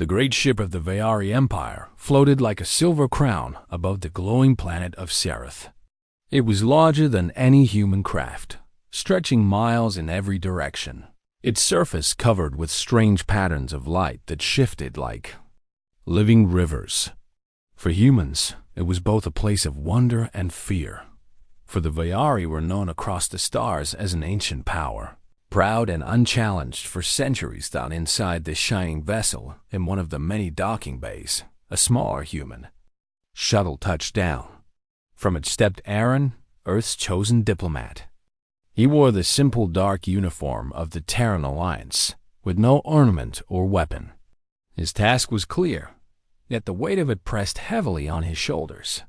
The great ship of the Vayari Empire floated like a silver crown above the glowing planet of Sereth. It was larger than any human craft, stretching miles in every direction, its surface covered with strange patterns of light that shifted like living rivers. For humans, it was both a place of wonder and fear, for the Vayari were known across the stars as an ancient power, proud and unchallenged for centuries. Down inside this shining vessel, in one of the many docking bays, a smaller human shuttle touched down. From it stepped Aaron, Earth's chosen diplomat. He wore the simple dark uniform of the Terran Alliance, with no ornament or weapon. His task was clear, yet the weight of it pressed heavily on his shoulders.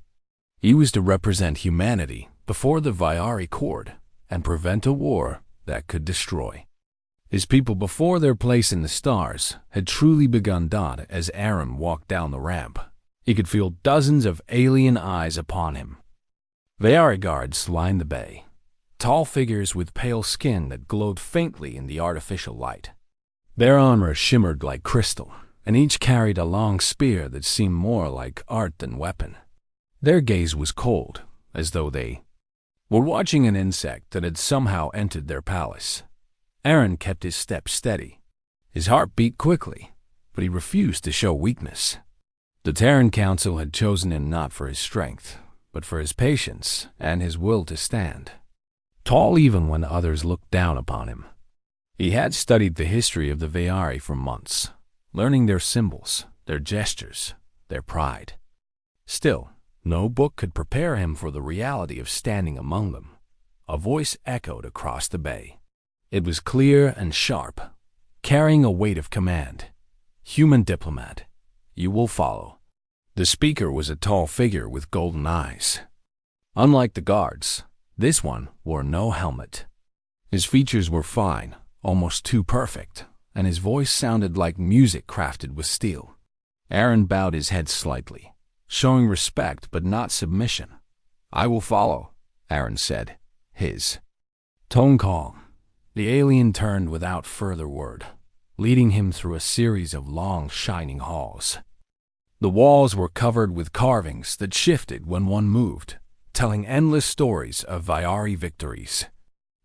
He was to represent humanity before the Vayari court and prevent a war that could destroy his people before their place in the stars had truly begun. As Aaron walked down the ramp, he could feel dozens of alien eyes upon him. Vayari guards lined the bay, tall figures with pale skin that glowed faintly in the artificial light. Their armor shimmered like crystal, and each carried a long spear that seemed more like art than weapon. Their gaze was cold, as though they were watching an insect that had somehow entered their palace. Aaron kept his step steady. His heart beat quickly, but he refused to show weakness. The Terran Council had chosen him not for his strength, but for his patience and his will to stand tall even when others looked down upon him. He had studied the history of the Vayari for months, learning their symbols, their gestures, their pride. Still, no book could prepare him for the reality of standing among them. A voice echoed across the bay. It was clear and sharp, carrying a weight of command. "Human diplomat, you will follow." The speaker was a tall figure with golden eyes. Unlike the guards, this one wore no helmet. His features were fine, almost too perfect, and his voice sounded like music crafted with steel. Aaron bowed his head slightly, showing respect but not submission. "I will follow," Aaron said, his tone calm. The alien turned without further word, leading him through a series of long, shining halls. The walls were covered with carvings that shifted when one moved, telling endless stories of Vayari victories.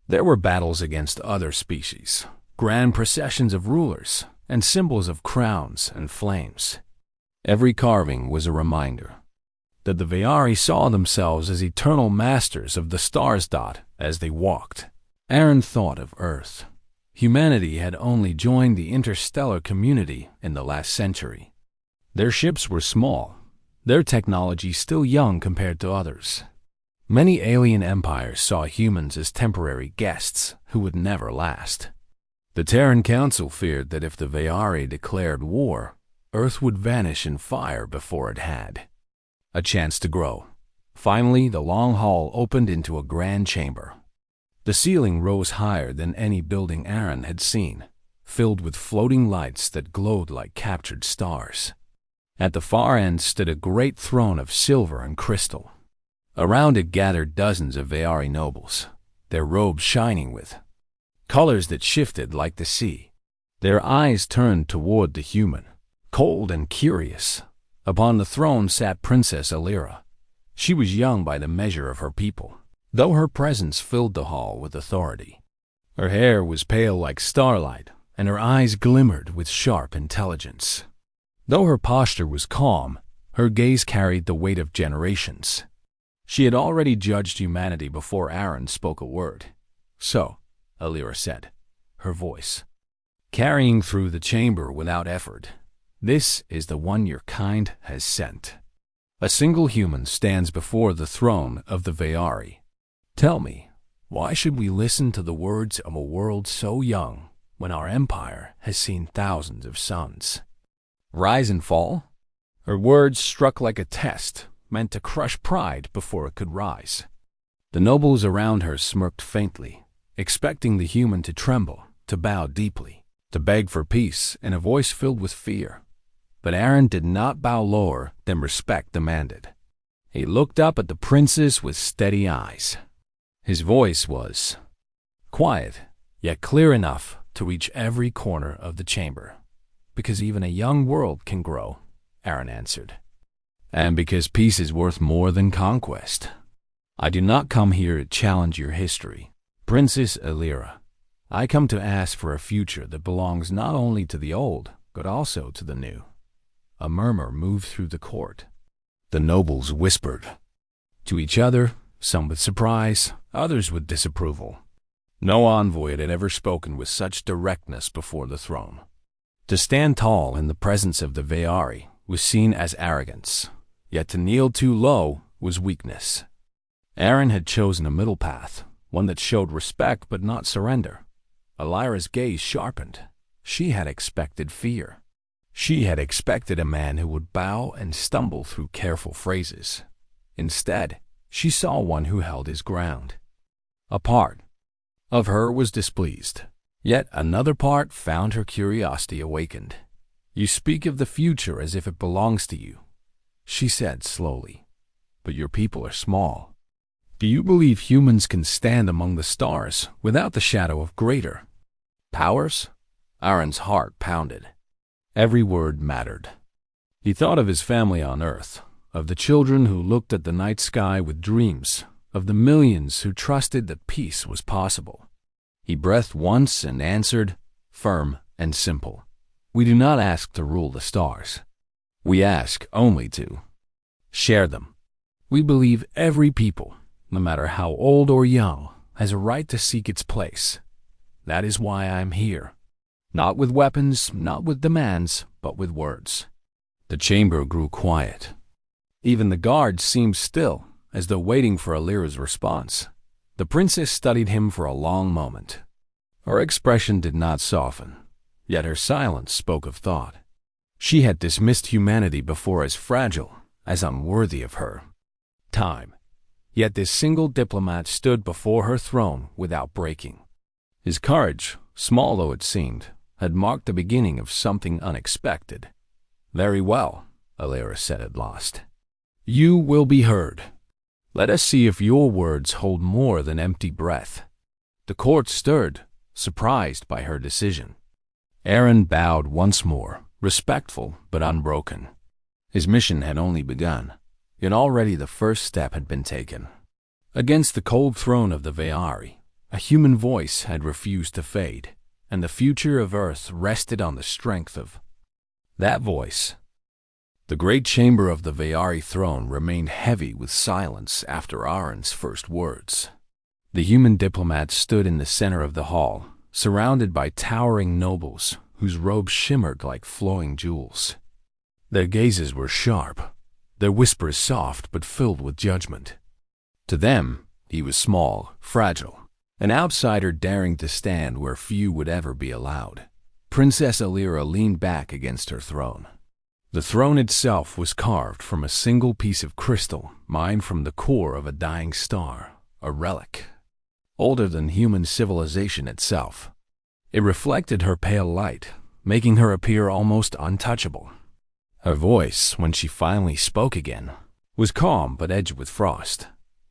There were battles against other species, grand processions of rulers, and symbols of crowns and flames. Every carving was a reminder that the Vayari saw themselves as eternal masters of the stars. As they walked, Aaron thought of Earth. Humanity had only joined the interstellar community in the last century. Their ships were small, their technology still young compared to others. Many alien empires saw humans as temporary guests who would never last. The Terran Council feared that if the Vayari declared war, Earth would vanish in fire before it had a chance to grow. Finally, the long hall opened into a grand chamber. The ceiling rose higher than any building Aaron had seen, filled with floating lights that glowed like captured stars. At the far end stood a great throne of silver and crystal. Around it gathered dozens of Vayari nobles, their robes shining with colors that shifted like the sea. Their eyes turned toward the human, cold and curious. Upon the throne sat Princess Alira. She was young by the measure of her people, though her presence filled the hall with authority. Her hair was pale like starlight, and her eyes glimmered with sharp intelligence. Though her posture was calm, her gaze carried the weight of generations. She had already judged humanity before Aaron spoke a word. "So," Alira said, her voice carrying through the chamber without effort, "this is the one your kind has sent. A single human stands before the throne of the Vayari. Tell me, why should we listen to the words of a world so young when our empire has seen thousands of suns rise and fall?" Her words struck like a test, meant to crush pride before it could rise. The nobles around her smirked faintly, expecting the human to tremble, to bow deeply, to beg for peace in a voice filled with fear. But Aaron did not bow lower than respect demanded. He looked up at the princess with steady eyes. His voice was quiet, yet clear enough to reach every corner of the chamber. Because even a young world can grow, Aaron answered. And because peace is worth more than conquest. I do not come here to challenge your history, Princess Alira. I come to ask for a future that belongs not only to the old, but also to the new. A murmur moved through the court. The nobles whispered to each other, some with surprise, others with disapproval. No envoy had ever spoken with such directness before the throne. To stand tall in the presence of the Veari was seen as arrogance, yet to kneel too low was weakness. Aaron had chosen a middle path, one that showed respect but not surrender. Alira's gaze sharpened. She had expected fear. She had expected a man who would bow and stumble through careful phrases. Instead, she saw one who held his ground. A part of her was displeased, yet another part found her curiosity awakened. You speak of the future as if it belongs to you, she said slowly, but your people are small. Do you believe humans can stand among the stars without the shadow of greater powers? Aaron's heart pounded. Every word mattered. He thought of his family on Earth, of the children who looked at the night sky with dreams, of the millions who trusted that peace was possible. He breathed once and answered, firm and simple. We do not ask to rule the stars. We ask only to share them. We believe every people, no matter how old or young, has a right to seek its place. That is why I am here. Not with weapons, not with demands, but with words. The chamber grew quiet. Even the guards seemed still, as though waiting for Alira's response. The princess studied him for a long moment. Her expression did not soften, yet her silence spoke of thought. She had dismissed humanity before as fragile, as unworthy of her time. Yet this single diplomat stood before her throne without breaking. His courage, small though it seemed, had marked the beginning of something unexpected. Very well, Alira said at last. You will be heard. Let us see if your words hold more than empty breath. The court stirred, surprised by her decision. Aaron bowed once more, respectful but unbroken. His mission had only begun, yet already the first step had been taken. Against the cold throne of the Veari, a human voice had refused to fade, and the future of Earth rested on the strength of that voice. The great chamber of the Veari throne remained heavy with silence after Aaron's first words. The human diplomat stood in the center of the hall, surrounded by towering nobles whose robes shimmered like flowing jewels. Their gazes were sharp, their whispers soft but filled with judgment. To them, he was small, fragile, an outsider daring to stand where few would ever be allowed. Princess Alira leaned back against her throne. The throne itself was carved from a single piece of crystal mined from the core of a dying star, a relic, older than human civilization itself. It reflected her pale light, making her appear almost untouchable. Her voice, when she finally spoke again, was calm but edged with frost.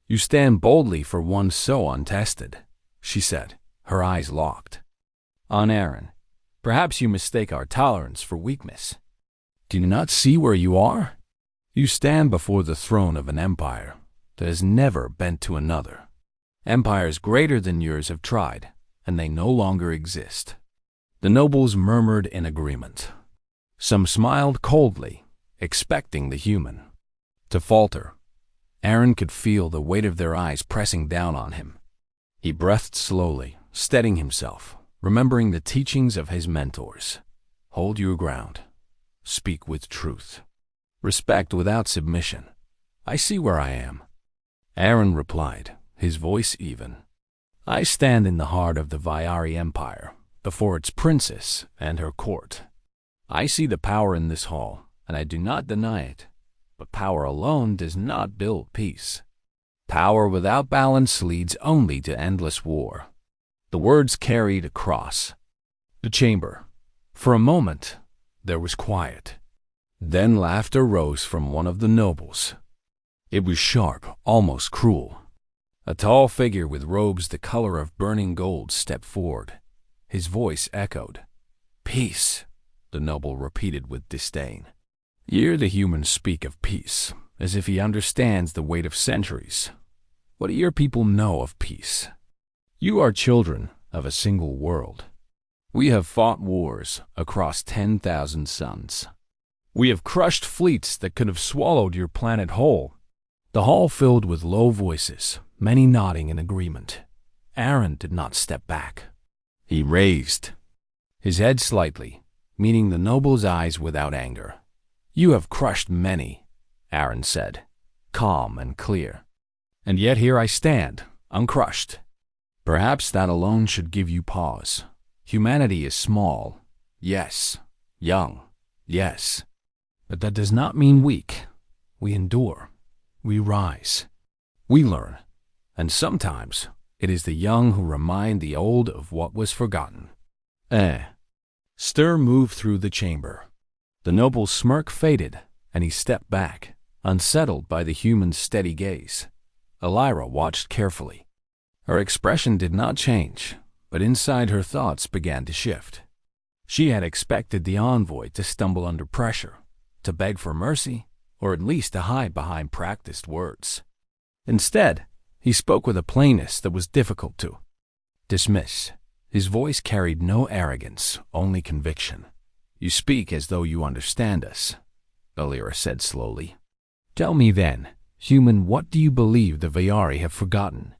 You stand boldly for one so untested, she said, her eyes locked on Aaron. Perhaps you mistake our tolerance for weakness. Do you not see where you are? You stand before the throne of an empire that has never bent to another. Empires greater than yours have tried, and they no longer exist. The nobles murmured in agreement. Some smiled coldly, expecting the human to falter. Aaron could feel the weight of their eyes pressing down on him. He breathed slowly, steadying himself, remembering the teachings of his mentors. Hold your ground. Speak with truth. Respect without submission. I see where I am. Aaron replied, his voice even. I stand in the heart of the Veari Empire, before its princess and her court. I see the power in this hall, and I do not deny it. But power alone does not build peace. Power without balance leads only to endless war. The words carried across the chamber. For a moment, there was quiet. Then laughter rose from one of the nobles. It was sharp, almost cruel. A tall figure with robes the color of burning gold stepped forward. His voice echoed. Peace. the noble repeated with disdain. Hear the humans speak of peace, as if he understands the weight of centuries. What do your people know of peace? You are children of a single world. We have fought wars across 10,000 suns. We have crushed fleets that could have swallowed your planet whole. The hall filled with low voices, many nodding in agreement. Aaron did not step back. He raised his head slightly, meeting the noble's eyes without anger. You have crushed many, Aaron said, calm and clear. And yet here I stand, uncrushed. Perhaps that alone should give you pause. Humanity is small, yes. Young, yes. But that does not mean weak. We endure. We rise. We learn. And sometimes it is the young who remind the old of what was forgotten. Stir moved through the chamber. The noble's smirk faded, and he stepped back, unsettled by the human's steady gaze. Elira watched carefully. Her expression did not change, but inside her thoughts began to shift. She had expected the envoy to stumble under pressure, to beg for mercy, or at least to hide behind practiced words. Instead, he spoke with a plainness that was difficult to dismiss. His voice carried no arrogance, only conviction. You speak as though you understand us, Elira said slowly. Tell me then, human, what do you believe the Vayari have forgotten?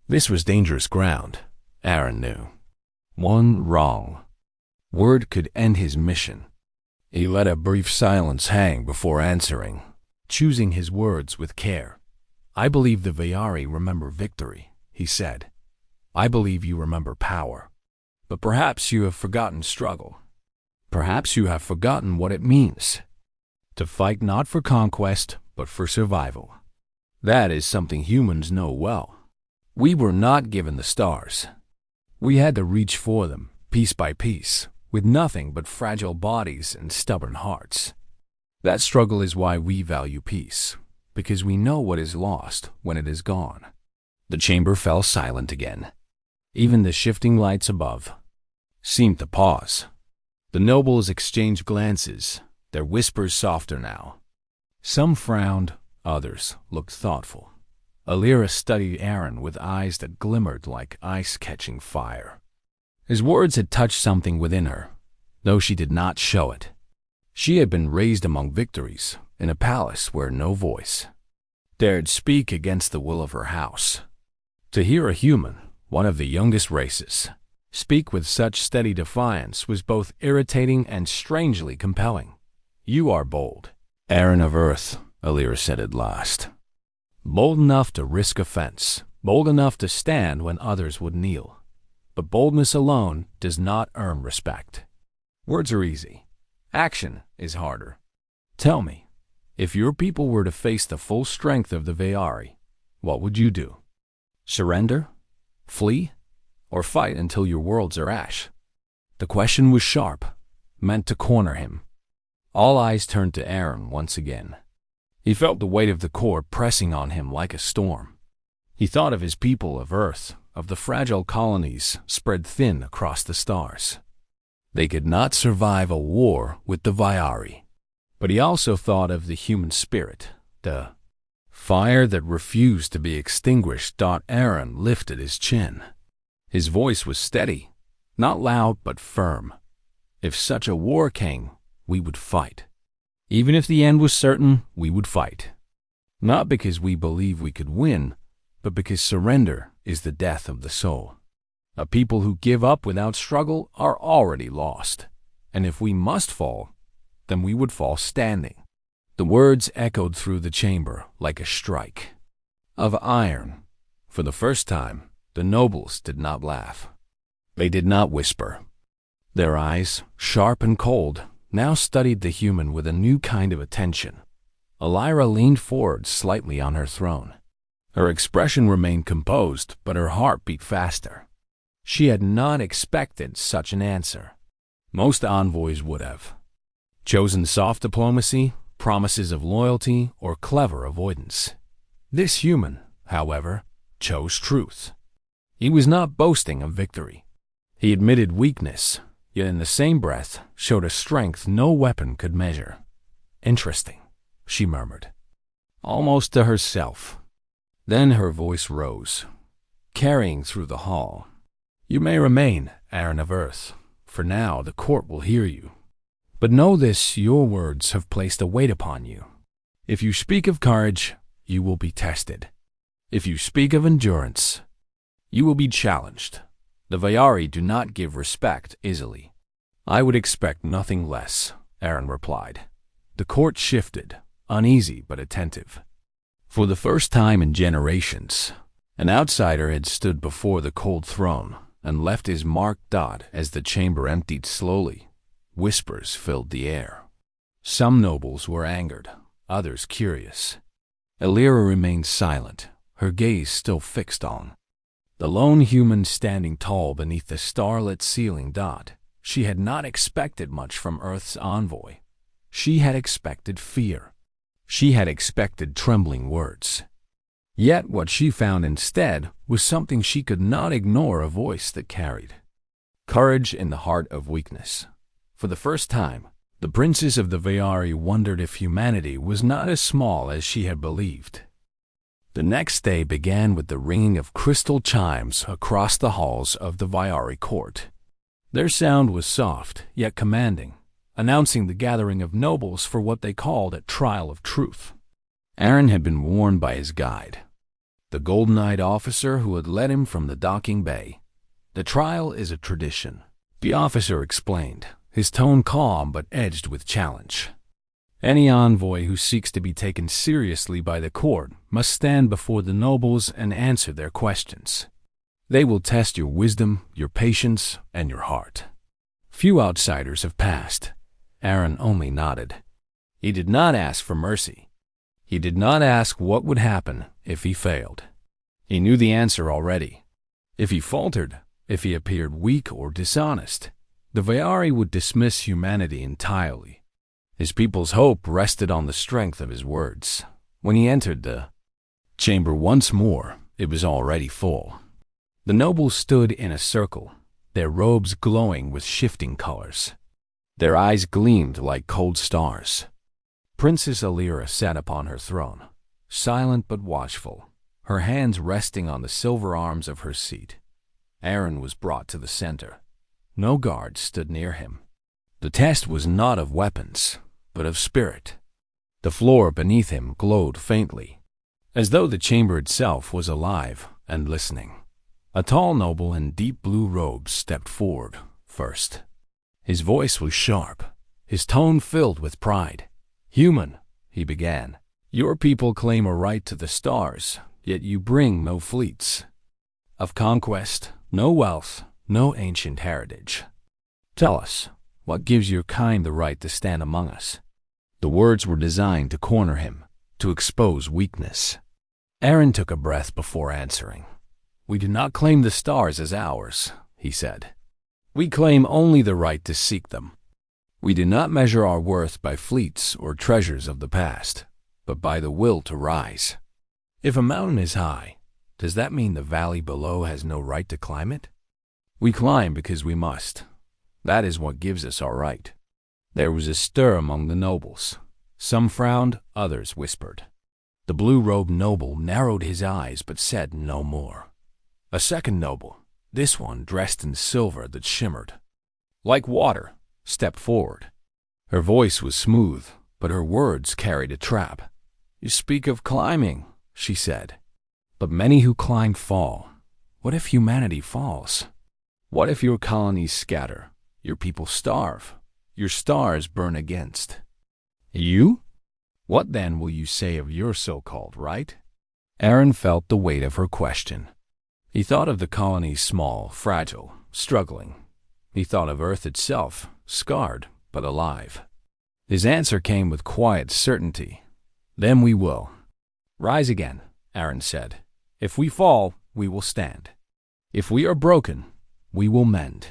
This was dangerous ground, Aaron knew. One wrong word could end his mission. He let a brief silence hang before answering, choosing his words with care. I believe the Vayari remember victory, he said. I believe you remember power. But perhaps you have forgotten struggle. Perhaps you have forgotten what it means to fight not for conquest, but for survival. That is something humans know well. We were not given the stars. We had to reach for them, piece by piece, with nothing but fragile bodies and stubborn hearts. That struggle is why we value peace, because we know what is lost when it is gone. The chamber fell silent again. Even the shifting lights above seemed to pause. The nobles exchanged glances, their whispers softer now. Some frowned, others looked thoughtful. Elira studied Aaron with eyes that glimmered like ice catching fire. His words had touched something within her, though she did not show it. She had been raised among victories, in a palace where no voice dared speak against the will of her house. To hear a human, one of the youngest races, speak with such steady defiance was both irritating and strangely compelling. You are bold, Aaron of Earth, Elira said at last. Bold enough to risk offense, bold enough to stand when others would kneel. But boldness alone does not earn respect. Words are easy. Action is harder. Tell me, if your people were to face the full strength of the Vayari, what would you do? Surrender? Flee? Or fight until your worlds are ash? The question was sharp, meant to corner him. All eyes turned to Aaron once again. He felt the weight of the core pressing on him like a storm. He thought of his people of Earth, of the fragile colonies spread thin across the stars. They could not survive a war with the Vayari. But he also thought of the human spirit, the fire that refused to be extinguished. Aaron lifted his chin. His voice was steady, not loud but firm. If such a war came, we would fight. Even if the end was certain, we would fight. Not because we believe we could win, but because surrender is the death of the soul. A people who give up without struggle are already lost. And if we must fall, then we would fall standing. The words echoed through the chamber like a strike of iron. For the first time, the nobles did not laugh. They did not whisper. Their eyes, sharp and cold, now studied the human with a new kind of attention. Elira leaned forward slightly on her throne. Her expression remained composed, but her heart beat faster. She had not expected such an answer. Most envoys would have chosen soft diplomacy, promises of loyalty, or clever avoidance. This human, however, chose truth. He was not boasting of victory. He admitted weakness, yet in the same breath showed a strength no weapon could measure. "Interesting," she murmured, almost to herself. Then her voice rose, carrying through the hall. "You may remain, Aaron of Earth. For now, the court will hear you. But know this, your words have placed a weight upon you. If you speak of courage, you will be tested. If you speak of endurance, you will be challenged. The Vayari do not give respect easily." "I would expect nothing less," Aaron replied. The court shifted, uneasy but attentive. For the first time in generations, an outsider had stood before the cold throne and left his marked dot as the chamber emptied slowly. Whispers filled the air. Some nobles were angered, others curious. Elira remained silent, her gaze still fixed on the lone human standing tall beneath the starlit ceiling dot. She had not expected much from Earth's envoy. She had expected fear. She had expected trembling words. Yet what she found instead was something she could not ignore, a voice that carried courage in the heart of weakness. For the first time, the princess of the Vayari wondered if humanity was not as small as she had believed. The next day began with the ringing of crystal chimes across the halls of the Vayari court. Their sound was soft, yet commanding, announcing the gathering of nobles for what they called a trial of truth. Aaron had been warned by his guide, the golden-eyed officer who had led him from the docking bay. "The trial is a tradition," the officer explained, his tone calm but edged with challenge. "Any envoy who seeks to be taken seriously by the court must stand before the nobles and answer their questions. They will test your wisdom, your patience, and your heart." Few outsiders have passed. Aaron only nodded. He did not ask for mercy. He did not ask what would happen if he failed. He knew the answer already. If he faltered, if he appeared weak or dishonest, the Vayari would dismiss humanity entirely. His people's hope rested on the strength of his words. When he entered the chamber once more, it was already full. The nobles stood in a circle, their robes glowing with shifting colors. Their eyes gleamed like cold stars. Princess Elira sat upon her throne, silent but watchful, her hands resting on the silver arms of her seat. Aaron was brought to the center. No guards stood near him. The test was not of weapons, but of spirit. The floor beneath him glowed faintly, as though the chamber itself was alive and listening. A tall noble in deep blue robes stepped forward first. His voice was sharp, his tone filled with pride. "Human," he began, "your people claim a right to the stars, yet you bring no fleets of conquest, no wealth, no ancient heritage. Tell us, what gives your kind the right to stand among us?" The words were designed to corner him, to expose weakness. Aaron took a breath before answering. "We do not claim the stars as ours," he said. "We claim only the right to seek them. We do not measure our worth by fleets or treasures of the past, but by the will to rise. If a mountain is high, does that mean the valley below has no right to climb it? We climb because we must. That is what gives us our right." There was a stir among the nobles. Some frowned, others whispered. The blue-robed noble narrowed his eyes but said no more. A second noble, this one dressed in silver that shimmered like water, stepped forward. Her voice was smooth, but her words carried a trap. "You speak of climbing," she said. "But many who climb fall. What if humanity falls? What if your colonies scatter, your people starve, your stars burn against you? What then will you say of your so-called right?" Aaron felt the weight of her question. He thought of the colonies small, fragile, struggling. He thought of Earth itself, scarred but alive. His answer came with quiet certainty. "Then we will rise again," Aaron said. "If we fall, we will stand. If we are broken, we will mend.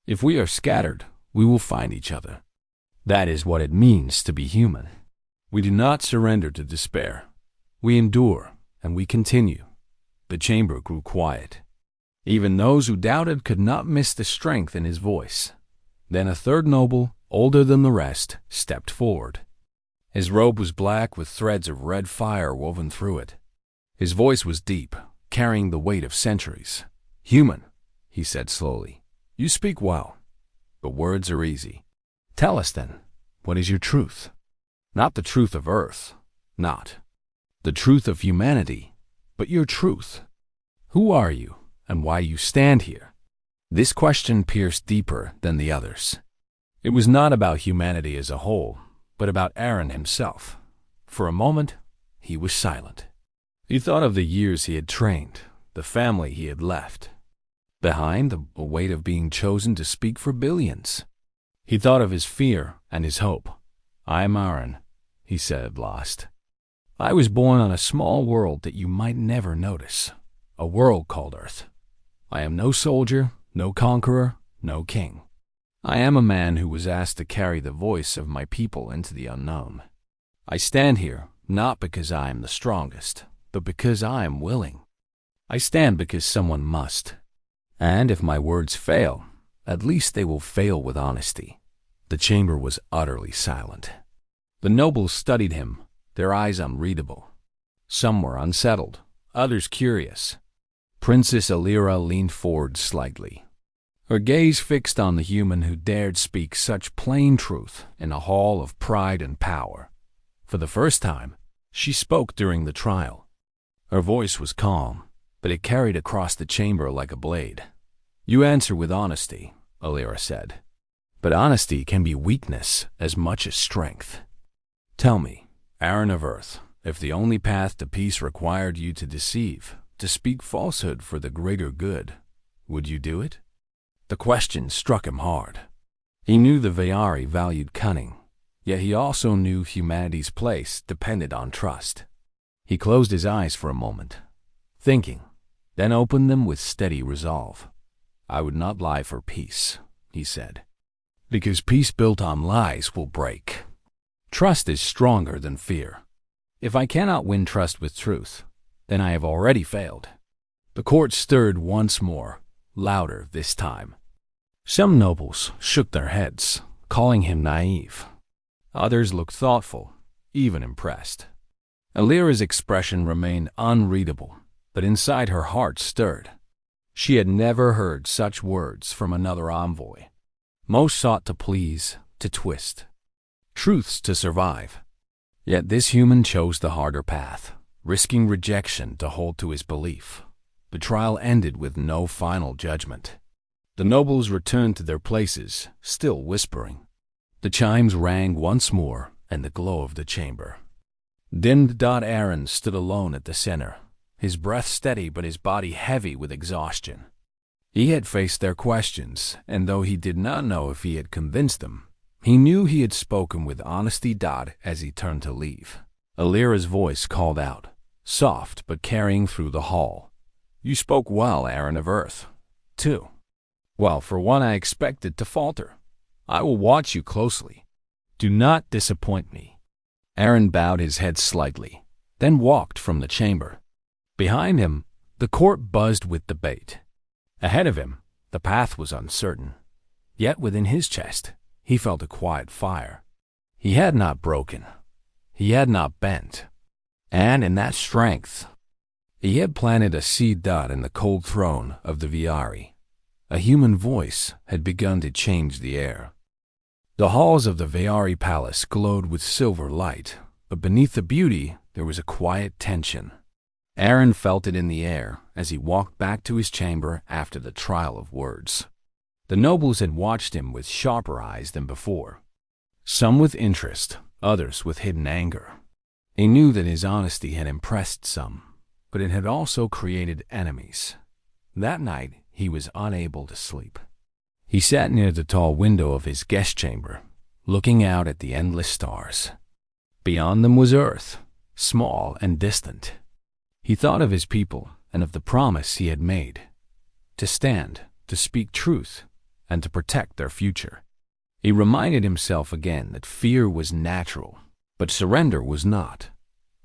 If we are scattered, we will find each other. That is what it means to be human. We do not surrender to despair. We endure, and we continue." The chamber grew quiet. Even those who doubted could not miss the strength in his voice. Then a third noble, older than the rest, stepped forward. His robe was black with threads of red fire woven through it. His voice was deep, carrying the weight of centuries. "Human," he said slowly, "you speak well, but words are easy. Tell us then, what is your truth? Not the truth of Earth, not the truth of humanity, but your truth. Who are you, and why you stand here?" This question pierced deeper than the others. It was not about humanity as a whole, but about Aaron himself. For a moment, he was silent. He thought of the years he had trained, the family he had left behind, the weight of being chosen to speak for billions. He thought of his fear and his hope. "I am Aaron," he said at last. "I was born on a small world that you might never notice, a world called Earth. I am no soldier, no conqueror, no king. I am a man who was asked to carry the voice of my people into the unknown. I stand here not because I am the strongest, but because I am willing. I stand because someone must. And if my words fail, at least they will fail with honesty." The chamber was utterly silent. The nobles studied him, their eyes unreadable. Some were unsettled, others curious. Princess Alira leaned forward slightly, her gaze fixed on the human who dared speak such plain truth in a hall of pride and power. For the first time, she spoke during the trial. Her voice was calm, but it carried across the chamber like a blade. "You answer with honesty," Alira said. "But honesty can be weakness as much as strength. Tell me, Aaron of Earth, if the only path to peace required you to deceive, to speak falsehood for the greater good, would you do it?" The question struck him hard. He knew the Veyari valued cunning, yet he also knew humanity's place depended on trust. He closed his eyes for a moment, thinking, then opened them with steady resolve. "I would not lie for peace," he said, "because peace built on lies will break. Trust is stronger than fear. If I cannot win trust with truth, then I have already failed." The court stirred once more, louder this time. Some nobles shook their heads, calling him naive. Others looked thoughtful, even impressed. Alira's expression remained unreadable, but inside her heart stirred. She had never heard such words from another envoy. Most sought to please, to twist, truths to survive. Yet this human chose the harder path, risking rejection to hold to his belief. The trial ended with no final judgment. The nobles returned to their places, still whispering. The chimes rang once more, and the glow of the chamber. Dimmed. Aaron stood alone at the center, his breath steady but his body heavy with exhaustion. He had faced their questions, and though he did not know if he had convinced them, he knew he had spoken with honesty. As he turned to leave, Alira's voice called out, soft but carrying through the hall. "You spoke well, Aaron of Earth, too. Well, for one I expected to falter. I will watch you closely. Do not disappoint me." Aaron bowed his head slightly, then walked from the chamber. Behind him, the court buzzed with debate. Ahead of him, the path was uncertain. Yet within his chest, he felt a quiet fire. He had not broken. He had not bent. And in that strength, he had planted a seed. In the cold throne of the Veyari, a human voice had begun to change the air. The halls of the Veyari palace glowed with silver light, but beneath the beauty there was a quiet tension. Aaron felt it in the air as he walked back to his chamber after the trial of words. The nobles had watched him with sharper eyes than before, some with interest, others with hidden anger. He knew that his honesty had impressed some, but it had also created enemies. That night, he was unable to sleep. He sat near the tall window of his guest chamber, looking out at the endless stars. Beyond them was Earth, small and distant. He thought of his people and of the promise he had made, to stand, to speak truth, and to protect their future. He reminded himself again that fear was natural, but surrender was not.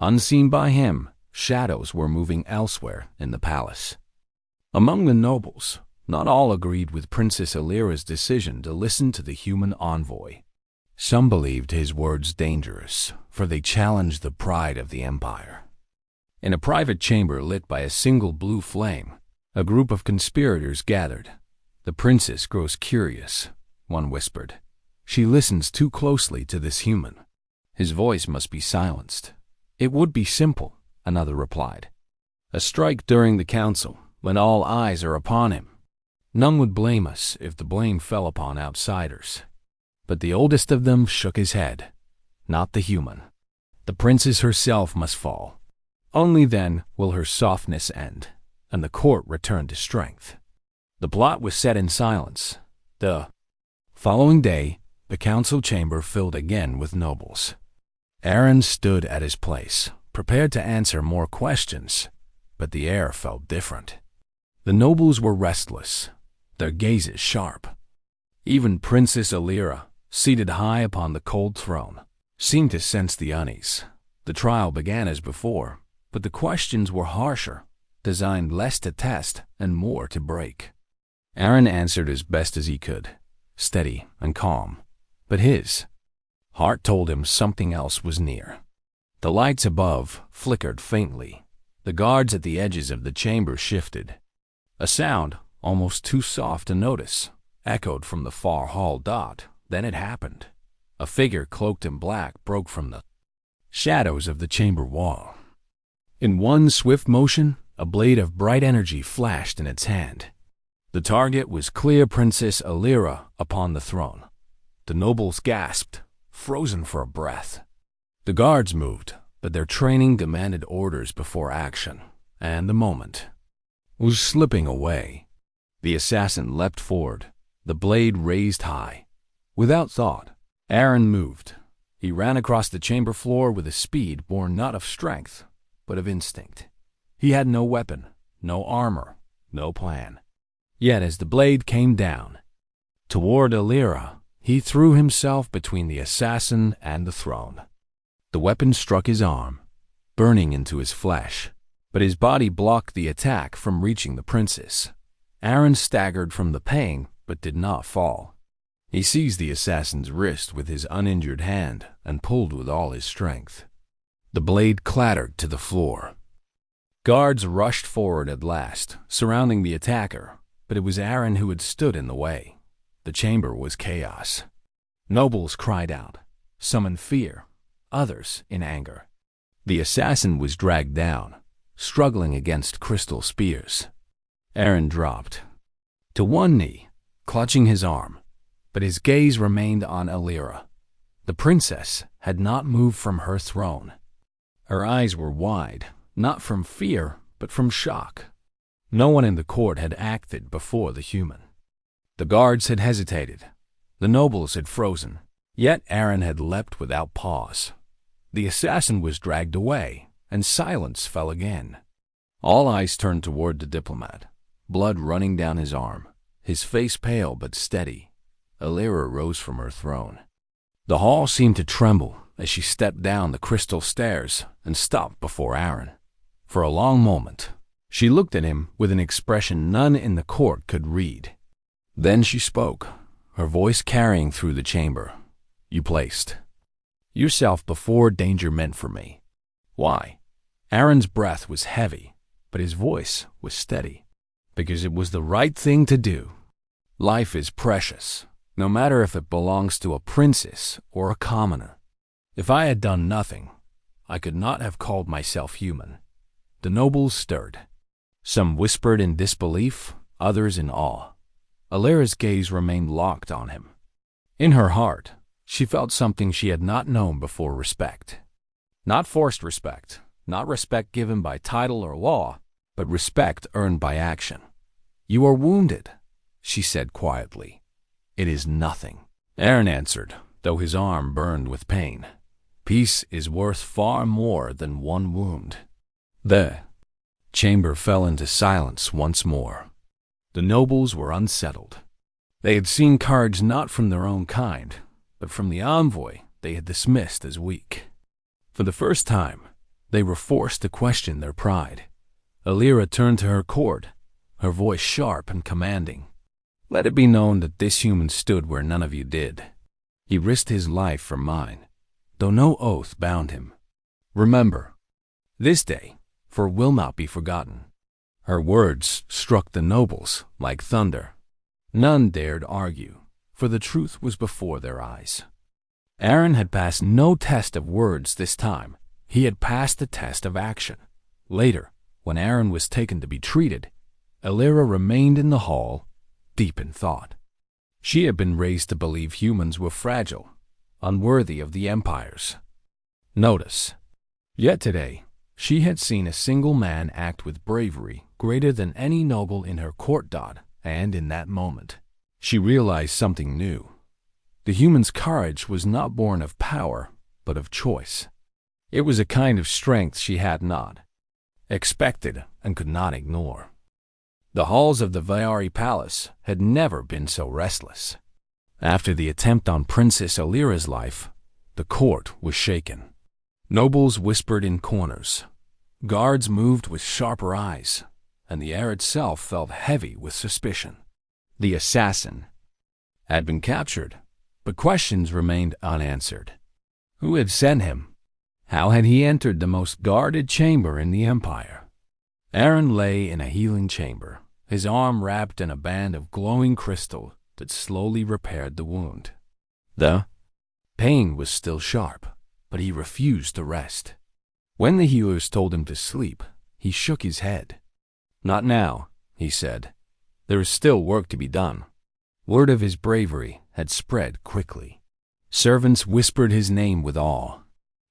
Unseen by him, shadows were moving elsewhere in the palace. Among the nobles, Not all agreed with Princess Alira's decision to listen to the human envoy. Some believed his words dangerous, for they challenged the pride of the empire. In a private chamber lit by a single blue flame, a group of conspirators gathered. The princess grows curious, one whispered. She listens too closely to this human. His voice must be silenced. It would be simple, another replied. A strike during the council, when all eyes are upon him. None would blame us if the blame fell upon outsiders. But the oldest of them shook his head. Not the human. The princess herself must fall. Only then will her softness end, and the court return to strength. The plot was set in silence. The following day, the council chamber filled again with nobles. Aaron stood at his place, prepared to answer more questions, but the air felt different. The nobles were restless, their gazes sharp. Even Princess Alira, seated high upon the cold throne, seemed to sense the unease. The trial began as before, but the questions were harsher, designed less to test and more to break. Aaron answered as best as he could, steady and calm, but his heart told him something else was near. The lights above flickered faintly. The guards at the edges of the chamber shifted. A sound, almost too soft to notice, echoed from the far hall. Then it happened. A figure cloaked in black broke from the shadows of the chamber wall. In one swift motion, a blade of bright energy flashed in its hand. The target was clear Princess Alira upon the throne. The nobles gasped, frozen for a breath. The guards moved, but their training demanded orders before action, and the moment was slipping away. The assassin leapt forward, the blade raised high. Without thought, Aaron moved. He ran across the chamber floor with a speed born not of strength, but of instinct. He had no weapon, no armor, no plan. Yet as the blade came down toward Alira, he threw himself between the assassin and the throne. The weapon struck his arm, burning into his flesh, but his body blocked the attack from reaching the princess. Aaron staggered from the pain, but did not fall. He seized the assassin's wrist with his uninjured hand and pulled with all his strength. The blade clattered to the floor. Guards rushed forward at last, surrounding the attacker, but it was Aaron who had stood in the way. The chamber was chaos. Nobles cried out, some in fear, others in anger. The assassin was dragged down, struggling against crystal spears. Aaron dropped to one knee, clutching his arm, but his gaze remained on Alira. The princess had not moved from her throne. Her eyes were wide, not from fear, but from shock. No one in the court had acted before the human. The guards had hesitated. The nobles had frozen. Yet Aaron had leapt without pause. The assassin was dragged away, and silence fell again. All eyes turned toward the diplomat, blood running down his arm, his face pale but steady. Alira rose from her throne. The hall seemed to tremble as she stepped down the crystal stairs and stopped before Aaron. For a long moment, she looked at him with an expression none in the court could read. Then she spoke, her voice carrying through the chamber. You placed yourself before danger meant for me. Why? Aaron's breath was heavy, but his voice was steady. Because it was the right thing to do. Life is precious, no matter if it belongs to a princess or a commoner. If I had done nothing, I could not have called myself human. The nobles stirred. Some whispered in disbelief, others in awe. Alira's gaze remained locked on him. In her heart, she felt something she had not known before: respect. Not forced respect, not respect given by title or law, but respect earned by action. You are wounded, she said quietly. It is nothing. Aaron answered, though his arm burned with pain. Peace is worth far more than one wound. The chamber fell into silence once more. The nobles were unsettled. They had seen courage not from their own kind, but from the envoy they had dismissed as weak. For the first time, they were forced to question their pride. Alira turned to her court, her voice sharp and commanding. "Let it be known that this human stood where none of you did. He risked his life for mine, though no oath bound him. Remember this day, for it will not be forgotten." Her words struck the nobles like thunder. None dared argue, for the truth was before their eyes. Aaron had passed no test of words this time. He had passed the test of action. Later, when Aaron was taken to be treated, Illyra remained in the hall, deep in thought. She had been raised to believe humans were fragile, unworthy of the empires. Notice. Yet today, she had seen a single man act with bravery greater than any noble in her court, and in that moment, she realized something new. The human's courage was not born of power, but of choice. It was a kind of strength she had not expected and could not ignore. The halls of the Bravery palace had never been so restless. After the attempt on Princess Illyra's life, the court was shaken. Nobles whispered in corners. Guards moved with sharper eyes, and the air itself felt heavy with suspicion. The assassin had been captured, but questions remained unanswered. Who had sent him? How had he entered the most guarded chamber in the empire? Aaron lay in a healing chamber, his arm wrapped in a band of glowing crystal that slowly repaired the wound. The pain was still sharp, but he refused to rest. When the healers told him to sleep, he shook his head. "Not now," he said. "There is still work to be done." Word of his bravery had spread quickly. Servants whispered his name with awe.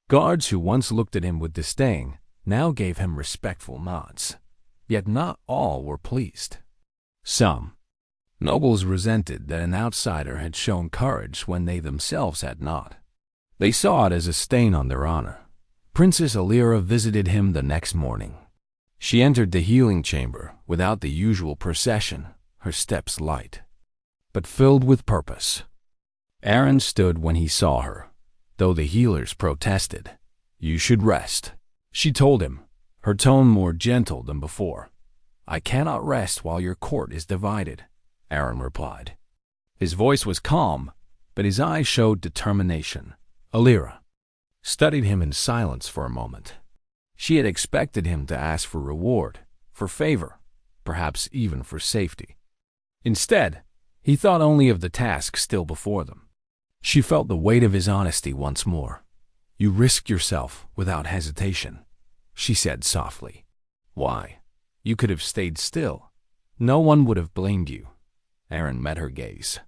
Guards who once looked at him with disdain now gave him respectful nods. Yet not all were pleased. Some nobles resented that an outsider had shown courage when they themselves had not. They saw it as a stain on their honor. Princess Illyra visited him the next morning. She entered the healing chamber without the usual procession, her steps light, but filled with purpose. Aaron stood when he saw her, though the healers protested. "You should rest," she told him, her tone more gentle than before. "I cannot rest while your court is divided," Aaron replied. His voice was calm, but his eyes showed determination. Illyra studied him in silence for a moment. She had expected him to ask for reward, for favor, perhaps even for safety. Instead, he thought only of the task still before them. She felt the weight of his honesty once more. "You risk yourself without hesitation," she said softly. "Why? You could have stayed still. No one would have blamed you." Aaron met her gaze.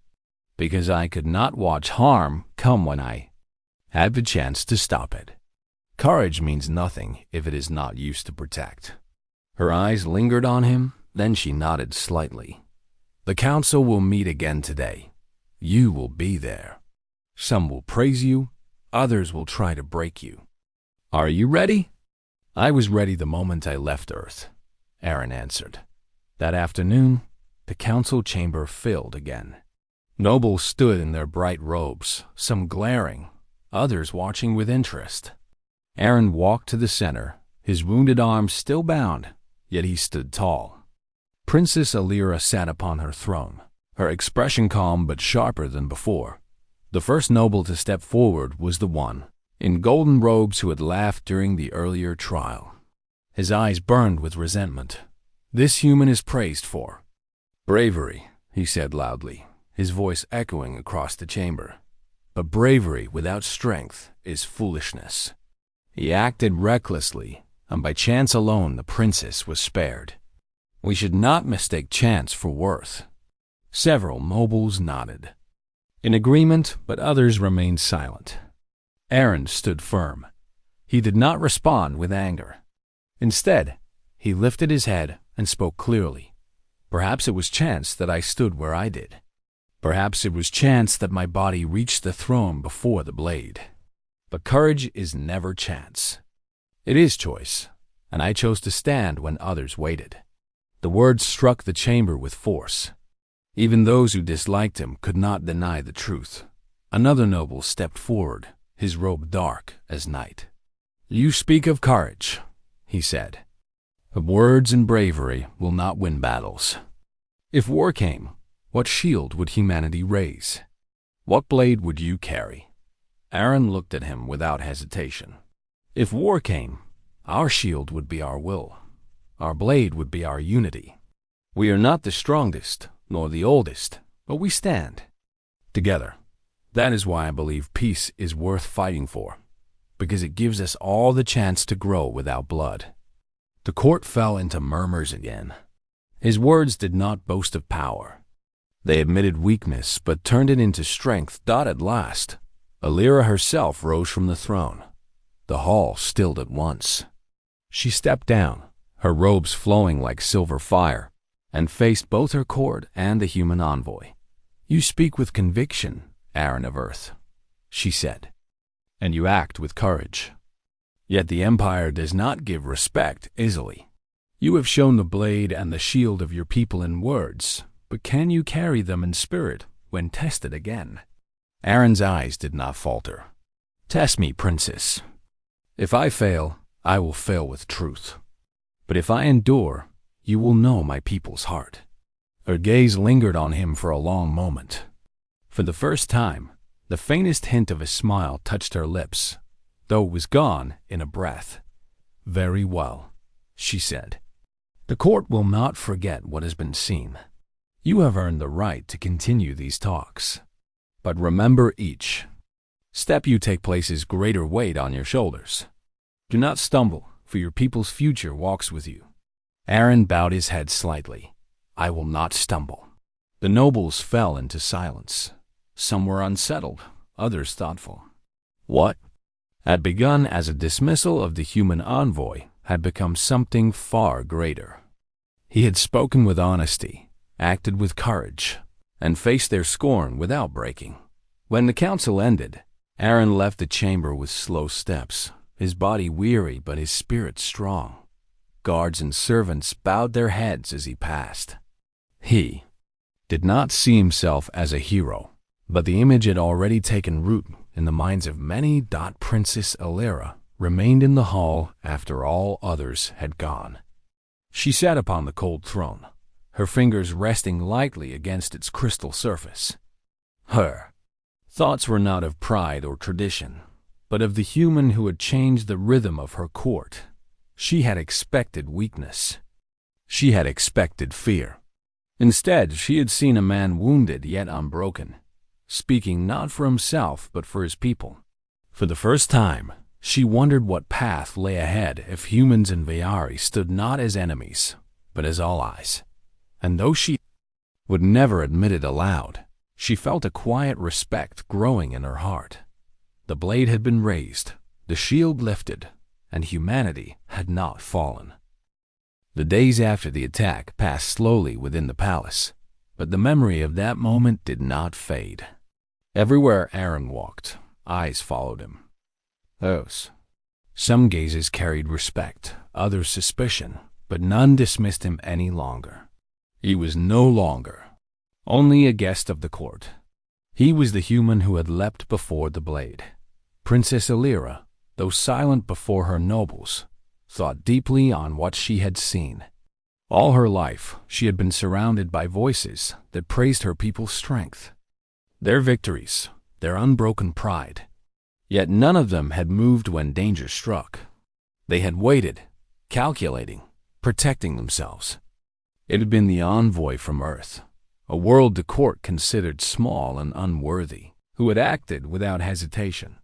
"Because I could not watch harm come when I had the chance to stop it. Courage means nothing if it is not used to protect." Her eyes lingered on him, then she nodded slightly. "The council will meet again today. You will be there. Some will praise you, others will try to break you. Are you ready?" "I was ready the moment I left Earth," Aaron answered. That afternoon, the council chamber filled again. Nobles stood in their bright robes, some glaring, others watching with interest. Aaron walked to the center, his wounded arm still bound, yet he stood tall. Princess Illyra sat upon her throne, her expression calm but sharper than before. The first noble to step forward was the one in golden robes who had laughed during the earlier trial. His eyes burned with resentment. "This human is praised for bravery," he said loudly, his voice echoing across the chamber. "But bravery without strength is foolishness." He acted recklessly, and by chance alone the princess was spared. "We should not mistake chance for worth." Several nobles nodded in agreement, but others remained silent. Aaron stood firm. He did not respond with anger. Instead, he lifted his head and spoke clearly. "Perhaps it was chance that I stood where I did. Perhaps it was chance that my body reached the throne before the blade. But courage is never chance. It is choice, and I chose to stand when others waited." The words struck the chamber with force. Even those who disliked him could not deny the truth. Another noble stepped forward, his robe dark as night. "You speak of courage," he said. Words and bravery will not win battles. If war came, what shield would humanity raise? What blade would you carry? Aaron looked at him without hesitation. If war came, our shield would be our will. Our blade would be our unity. We are not the strongest, nor the oldest, but we stand together. That is why I believe peace is worth fighting for, because it gives us all the chance to grow without blood. The court fell into murmurs again. His words did not boast of power. They admitted weakness, but turned it into strength. At last, Alira herself rose from the throne. The hall stilled at once. She stepped down, her robes flowing like silver fire, and faced both her court and the human envoy. "You speak with conviction, Aaron of Earth," she said, "and you act with courage. Yet the Empire does not give respect easily. You have shown the blade and the shield of your people in words, but can you carry them in spirit when tested again?" Aaron's eyes did not falter. "Test me, princess. If I fail, I will fail with truth. But if I endure, you will know my people's heart." Her gaze lingered on him for a long moment. For the first time, the faintest hint of a smile touched her lips, though it was gone in a breath. "Very well," she said. "The court will not forget what has been seen. You have earned the right to continue these talks. But remember, each step you take places greater weight on your shoulders. Do not stumble, for your people's future walks with you." Aaron bowed his head slightly. "I will not stumble." The nobles fell into silence. Some were unsettled, others thoughtful. What had begun as a dismissal of the human envoy had become something far greater. He had spoken with honesty, acted with courage, and faced their scorn without breaking. When the council ended, Aaron left the chamber with slow steps, his body weary but his spirit strong. Guards and servants bowed their heads as he passed. He did not see himself as a hero, but the image had already taken root in the minds of many. Princess Alira remained in the hall after all others had gone. She sat upon the cold throne, her fingers resting lightly against its crystal surface. Her thoughts were not of pride or tradition, but of the human who had changed the rhythm of her court. She had expected weakness. She had expected fear. Instead, she had seen a man wounded yet unbroken, speaking not for himself but for his people. For the first time, she wondered what path lay ahead if humans and Veyari stood not as enemies, but as allies. And though she would never admit it aloud, she felt a quiet respect growing in her heart. The blade had been raised, the shield lifted, and humanity had not fallen. The days after the attack passed slowly within the palace, but the memory of that moment did not fade. Everywhere Aaron walked, eyes followed him. Some gazes carried respect, others suspicion, but none dismissed him any longer. He was no longer only a guest of the court. He was the human who had leapt before the blade. Princess Alira, though silent before her nobles, thought deeply on what she had seen. All her life, she had been surrounded by voices that praised her people's strength, their victories, their unbroken pride. Yet none of them had moved when danger struck. They had waited, calculating, protecting themselves. It had been the envoy from Earth, a world the court considered small and unworthy, who had acted without hesitation.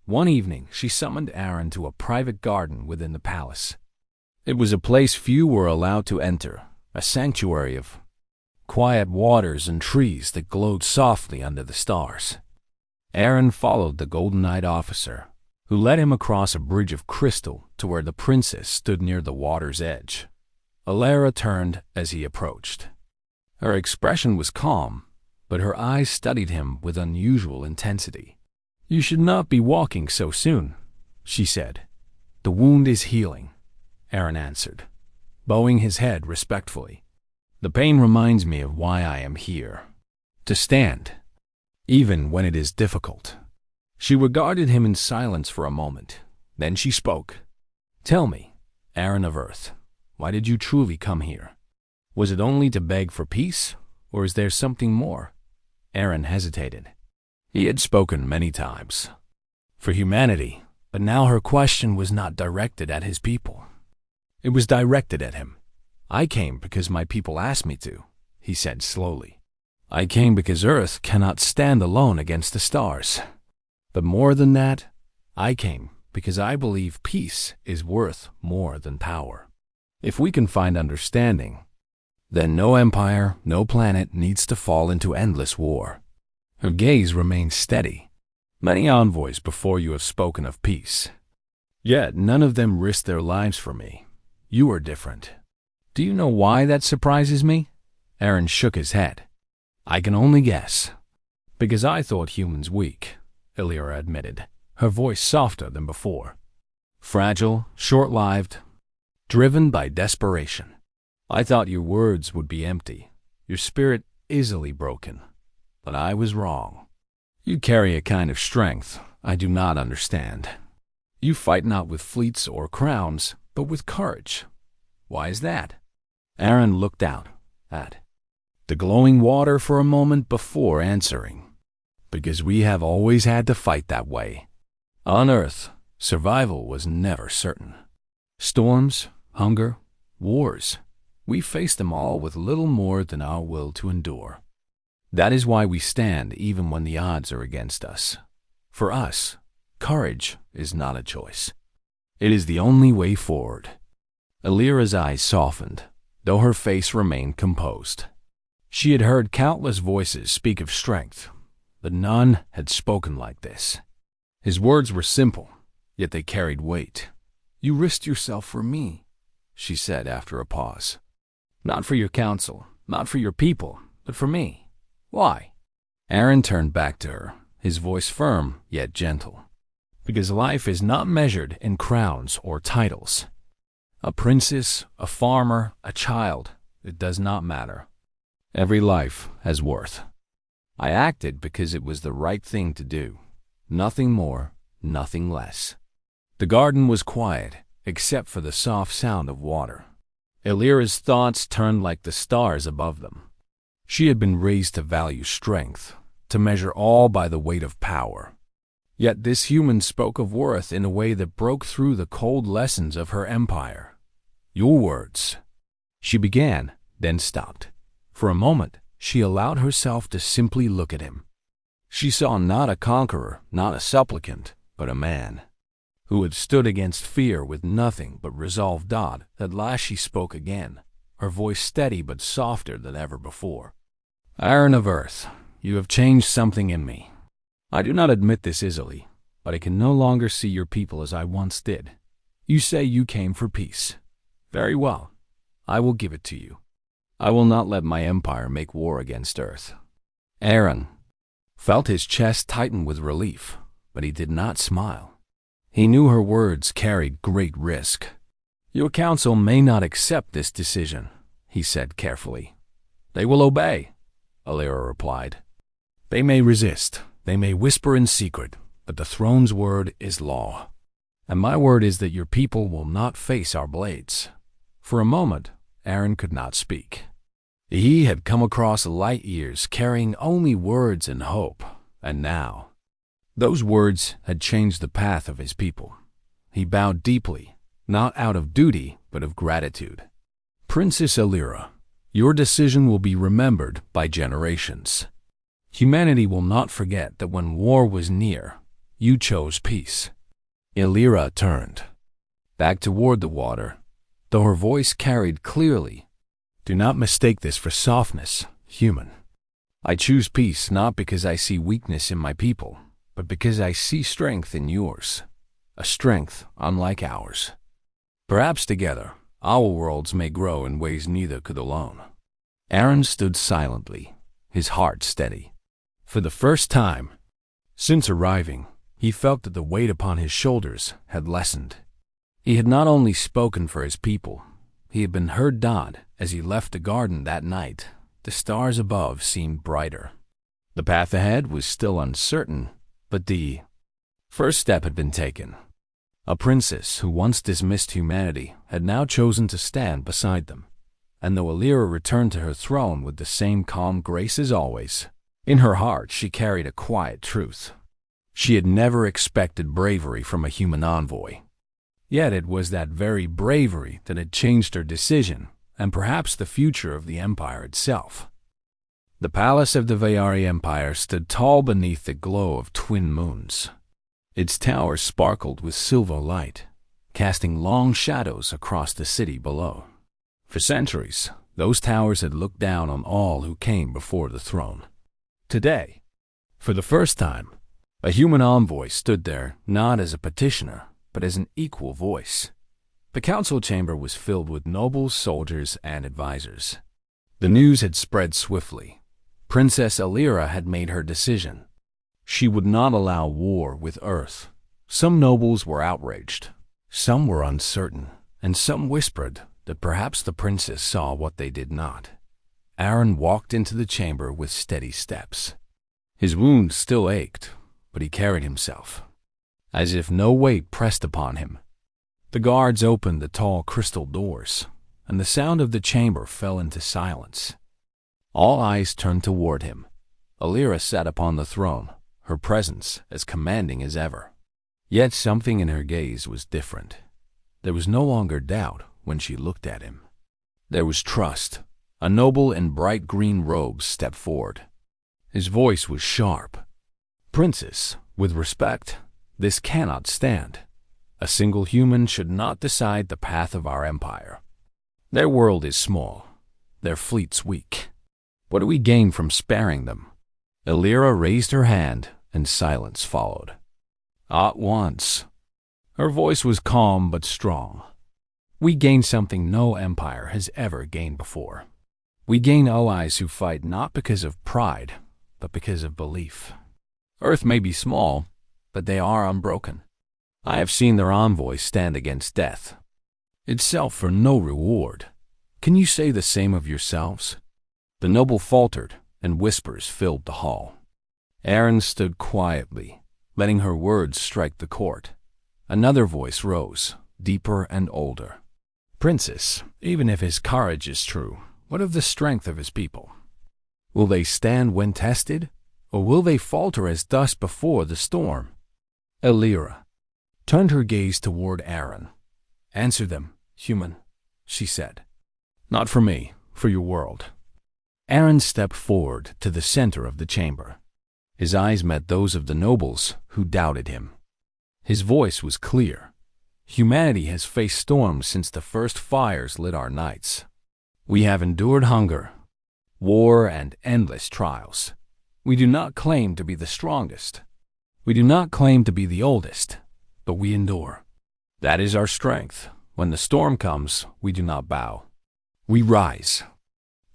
One evening, she summoned Aaron to a private garden within the palace. It was a place few were allowed to enter, a sanctuary of quiet waters and trees that glowed softly under the stars. Aaron followed the golden-eyed officer, who led him across a bridge of crystal to where the princess stood near the water's edge. Alira turned as he approached. Her expression was calm, but her eyes studied him with unusual intensity. "You should not be walking so soon," she said. "The wound is healing," Aaron answered, bowing his head respectfully. "The pain reminds me of why I am here, to stand, even when it is difficult." She regarded him in silence for a moment. Then she spoke. "Tell me, Aaron of Earth, Why did you truly come here? Was it only to beg for peace, or is there something more? Aaron hesitated. He had spoken many times for humanity, but now her question was not directed at his people. It was directed at him. I came because my people asked me to, he said slowly. I came because Earth cannot stand alone against the stars. But more than that, I came because I believe peace is worth more than power. If we can find understanding, then no empire, no planet needs to fall into endless war. Her gaze remained steady. Many envoys before you have spoken of peace. Yet none of them risked their lives for me. You are different. Do you know why that surprises me? Aaron shook his head. I can only guess. Because I thought humans weak, Illyra admitted, her voice softer than before. Fragile, short-lived, driven by desperation. I thought your words would be empty, your spirit easily broken. But I was wrong. You carry a kind of strength I do not understand. You fight not with fleets or crowns, but with courage. Why is that? Aaron looked out at the glowing water for a moment before answering. Because we have always had to fight that way. On Earth, survival was never certain. Storms, hunger, wars. We faced them all with little more than our will to endure. That is why we stand even when the odds are against us. For us, courage is not a choice. It is the only way forward. Illyra's eyes softened, though her face remained composed. She had heard countless voices speak of strength, but none had spoken like this. His words were simple, yet they carried weight. You risked yourself for me, she said after a pause. Not for your counsel, not for your people, but for me. Why? Aaron turned back to her, his voice firm yet gentle. Because life is not measured in crowns or titles. A princess, a farmer, a child, it does not matter. Every life has worth. I acted because it was the right thing to do. Nothing more, nothing less. The garden was quiet, except for the soft sound of water. Illyra's thoughts turned like the stars above them. She had been raised to value strength, to measure all by the weight of power. Yet this human spoke of worth in a way that broke through the cold lessons of her empire. Your words. She began, then stopped. For a moment, she allowed herself to simply look at him. She saw not a conqueror, not a supplicant, but a man who had stood against fear with nothing but resolve. At last she spoke again, her voice steady but softer than ever before. Aaron of Earth, you have changed something in me. I do not admit this easily, but I can no longer see your people as I once did. You say you came for peace. Very well, I will give it to you. I will not let my empire make war against Earth. Aaron felt his chest tighten with relief, but he did not smile. He knew her words carried great risk. Your council may not accept this decision, he said carefully. They will obey, Illyra replied. They may resist, they may whisper in secret, but the throne's word is law. And my word is that your people will not face our blades. For a moment, Aaron could not speak. He had come across light years carrying only words and hope, and now, those words had changed the path of his people. He bowed deeply, not out of duty, but of gratitude. Princess Illyra, your decision will be remembered by generations. Humanity will not forget that when war was near, you chose peace. Illyra turned back toward the water, though her voice carried clearly. Do not mistake this for softness, human. I choose peace not because I see weakness in my people, but because I see strength in yours, a strength unlike ours. Perhaps together, our worlds may grow in ways neither could alone. Aaron stood silently, his heart steady. For the first time since arriving, he felt that the weight upon his shoulders had lessened. He had not only spoken for his people, he had been heard. As he left the garden that night, the stars above seemed brighter. The path ahead was still uncertain, but the first step had been taken. A princess who once dismissed humanity had now chosen to stand beside them. And though Alira returned to her throne with the same calm grace as always, in her heart she carried a quiet truth. She had never expected bravery from a human envoy. Yet it was that very bravery that had changed her decision, and perhaps the future of the empire itself. The palace of the Vayari Empire stood tall beneath the glow of twin moons. Its towers sparkled with silver light, casting long shadows across the city below. For centuries, those towers had looked down on all who came before the throne. Today, for the first time, a human envoy stood there not as a petitioner, but as an equal voice. The council chamber was filled with nobles, soldiers, and advisors. The news had spread swiftly. Princess Alira had made her decision. She would not allow war with Earth. Some nobles were outraged, some were uncertain, and some whispered that perhaps the princess saw what they did not. Aaron walked into the chamber with steady steps. His wounds still ached, but he carried himself, as if no weight pressed upon him. The guards opened the tall crystal doors, and the sound of the chamber fell into silence. All eyes turned toward him. Alira sat upon the throne, her presence as commanding as ever. Yet something in her gaze was different. There was no longer doubt when she looked at him. There was trust. A noble in bright green robes stepped forward. His voice was sharp. "Princess, with respect, this cannot stand. A single human should not decide the path of our empire. Their world is small, their fleet's weak. What do we gain from sparing them?" Alira raised her hand, and silence followed. At once. Her voice was calm but strong. "We gain something no empire has ever gained before. We gain allies who fight not because of pride, but because of belief. Earth may be small, but they are unbroken. I have seen their envoys stand against death itself for no reward. Can you say the same of yourselves?" The noble faltered, and whispers filled the hall. Aaron stood quietly, letting her words strike the court. Another voice rose, deeper and older. "Princess, even if his courage is true, what of the strength of his people? Will they stand when tested, or will they falter as dust before the storm?" Alira turned her gaze toward Aaron. "Answer them, human," she said. "Not for me, for your world." Aaron stepped forward to the center of the chamber. His eyes met those of the nobles who doubted him. His voice was clear. "Humanity has faced storms since the first fires lit our nights. We have endured hunger, war, and endless trials. We do not claim to be the strongest. We do not claim to be the oldest, but we endure. That is our strength. When the storm comes, we do not bow. We rise.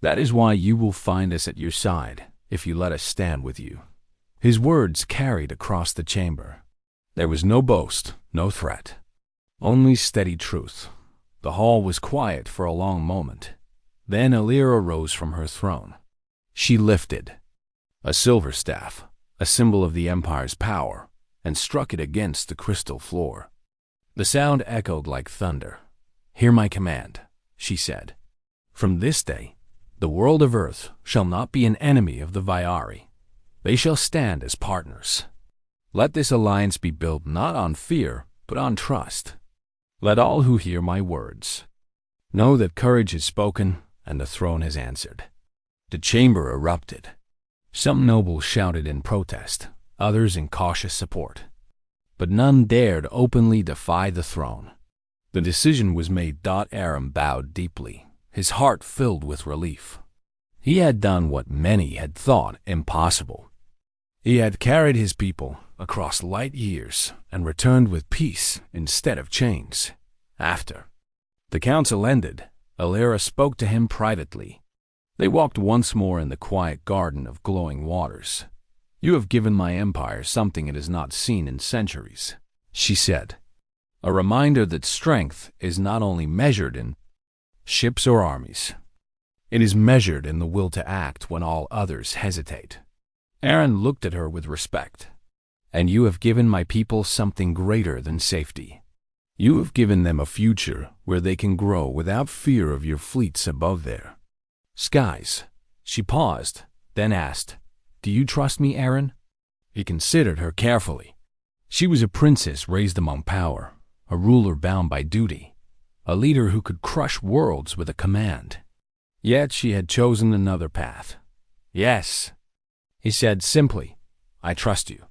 That is why you will find us at your side, if you let us stand with you." His words carried across the chamber. There was no boast, no threat, only steady truth. The hall was quiet for a long moment. Then Alira rose from her throne. She lifted a silver staff, a symbol of the empire's power, and struck it against the crystal floor. The sound echoed like thunder. "Hear my command," she said. "From this day, the world of Earth shall not be an enemy of the Vayari. They shall stand as partners. Let this alliance be built not on fear, but on trust. Let all who hear my words know that courage is spoken and the throne has answered." The chamber erupted. Some nobles shouted in protest, others in cautious support. But none dared openly defy the throne. The decision was made. Aram bowed deeply, his heart filled with relief. He had done what many had thought impossible. He had carried his people across light years and returned with peace instead of chains. After the council ended, Alira spoke to him privately. They walked once more in the quiet garden of glowing waters. "You have given my empire something it has not seen in centuries," she said. "A reminder that strength is not only measured in ships or armies. It is measured in the will to act when all others hesitate." Aaron looked at her with respect. "And you have given my people something greater than safety. You have given them a future where they can grow without fear of your fleets above their skies. She paused, then asked, "Do you trust me, Aaron?" He considered her carefully. She was a princess raised among power, a ruler bound by duty, a leader who could crush worlds with a command. Yet she had chosen another path. "Yes," he said simply, "I trust you."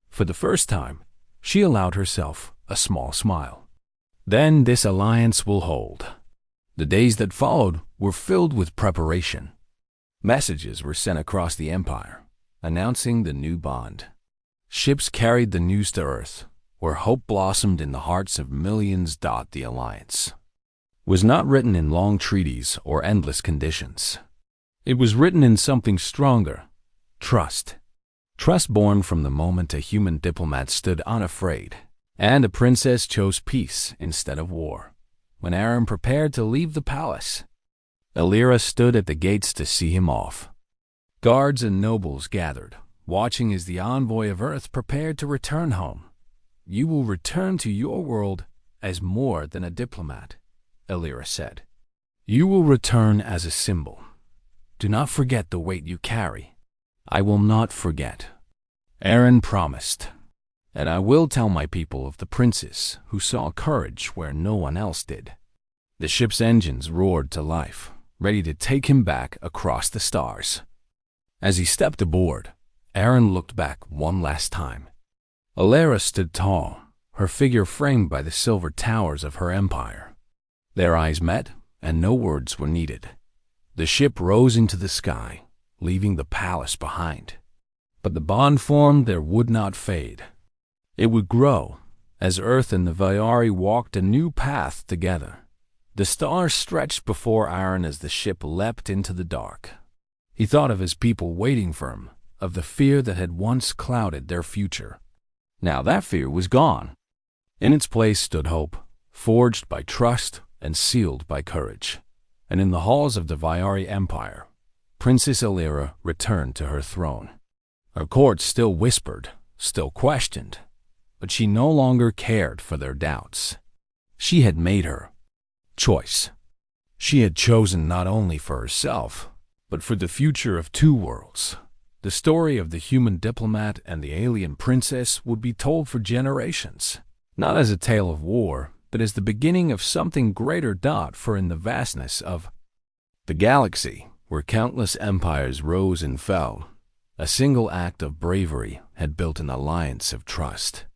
For the first time, she allowed herself a small smile. "Then this alliance will hold." The days that followed were filled with preparation. Messages were sent across the empire, announcing the new bond. Ships carried the news to Earth, where hope blossomed in the hearts of millions. The alliance was not written in long treaties or endless conditions. It was written in something stronger: trust. Trust born from the moment a human diplomat stood unafraid, and a princess chose peace instead of war. When Aaron prepared to leave the palace, Elira stood at the gates to see him off. Guards and nobles gathered, watching as the envoy of Earth prepared to return home. "You will return to your world as more than a diplomat," Elira said. "You will return as a symbol. Do not forget the weight you carry." "I will not forget," Aaron promised. "And I will tell my people of the princess who saw courage where no one else did." The ship's engines roared to life, ready to take him back across the stars. As he stepped aboard, Aaron looked back one last time. Elira stood tall, her figure framed by the silver towers of her empire. Their eyes met, and no words were needed. The ship rose into the sky, leaving the palace behind. But the bond formed there would not fade. It would grow, as Earth and the Vayari walked a new path together. The stars stretched before Aaron as the ship leapt into the dark. He thought of his people waiting for him, of the fear that had once clouded their future. Now that fear was gone. In its place stood hope, forged by trust and sealed by courage. And in the halls of the Vayari Empire, Princess Elira returned to her throne. Her court still whispered, still questioned, but she no longer cared for their doubts. She had made her choice. She had chosen not only for herself, but for the future of two worlds. The story of the human diplomat and the alien princess would be told for generations, not as a tale of war, but as the beginning of something greater. For in the vastness of the galaxy, where countless empires rose and fell, a single act of bravery had built an alliance of trust.